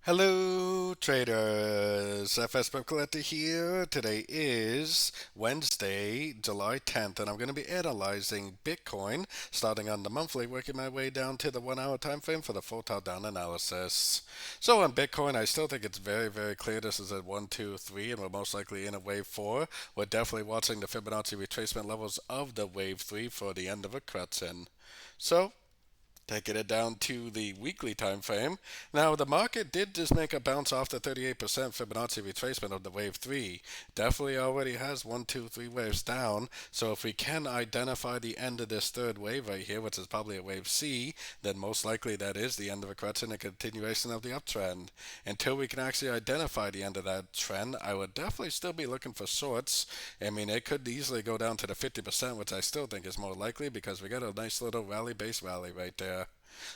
Hello, traders. FX Pip Collector here. Today is Wednesday, July 10th, and I'm going to be analyzing Bitcoin, starting on the monthly, working my way down to the 1 hour time frame for the full top down analysis. So on Bitcoin, I still think it's very, very clear this is at 1, 2, 3, and we're most likely in a wave 4. We're definitely watching the Fibonacci retracement levels of the wave 3 for the end of a correction. So, taking it down to the weekly time frame. Now, the market did just make a bounce off the 38% Fibonacci retracement of the wave 3. Definitely already has 1, 2, 3 waves down. So if we can identify the end of this third wave right here, which is probably a wave C, then most likely that is the end of a correction and continuation of the uptrend. Until we can actually identify the end of that trend, I would definitely still be looking for shorts. I mean, it could easily go down to the 50%, which I still think is more likely because we got a nice little base rally right there.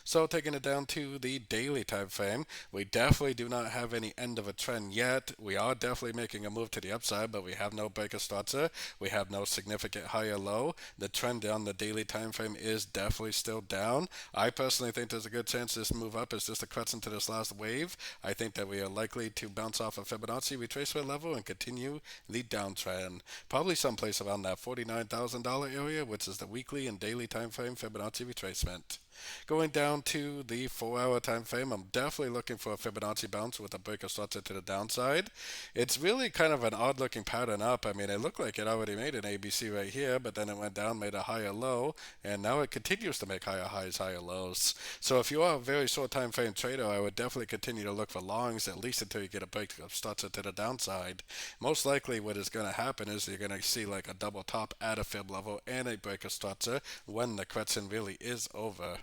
So taking it down to the daily time frame, we definitely do not have any end of a trend yet. We are definitely making a move to the upside, but we have no breaker structure. We have no significant higher low. The trend on the daily time frame is definitely still down. I personally think there's a good chance this move up is just a correction to this last wave. I think that we are likely to bounce off a Fibonacci retracement level and continue the downtrend. Probably someplace around that $49,000 area, which is the weekly and daily time frame Fibonacci retracement. Going down to the 4 hour time frame, I'm definitely looking for a Fibonacci bounce with a breaker structure to the downside. It's really kind of an odd looking pattern up. I mean, it looked like it already made an ABC right here, but then it went down, made a higher low, and now it continues to make higher highs, higher lows. So if you are a very short time frame trader, I would definitely continue to look for longs at least until you get a breaker structure to the downside. Most likely what is going to happen is you're going to see like a double top at a fib level and a breaker structure when the correction really is over.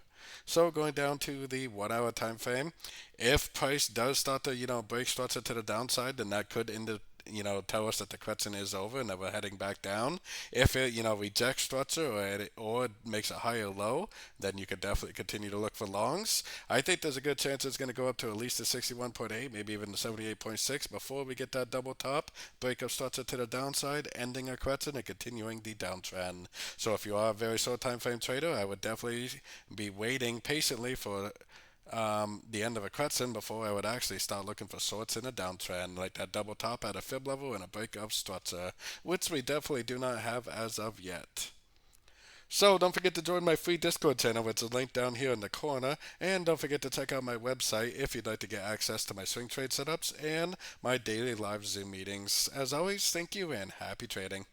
So going down to the 1 hour time frame, if price does start to break structure to the downside, then that could end up tell us that the correction is over and that we're heading back down. If it rejects structure or makes a higher low, then you could definitely continue to look for longs. I think there's a good chance it's going to go up to at least the 61.8, maybe even the 78.6 before we get that double top break of structure to the downside, ending a correction and continuing the downtrend. So if you are a very short time frame trader, I would definitely be waiting patiently for the end of a correction before I would actually start looking for shorts in a downtrend, like that double top at a fib level and a break of structure, which we definitely do not have as of yet. So don't forget to join my free Discord channel, which is linked down here in the corner, and don't forget to check out my website if you'd like to get access to my swing trade setups and my daily live Zoom meetings. As always, thank you and happy trading.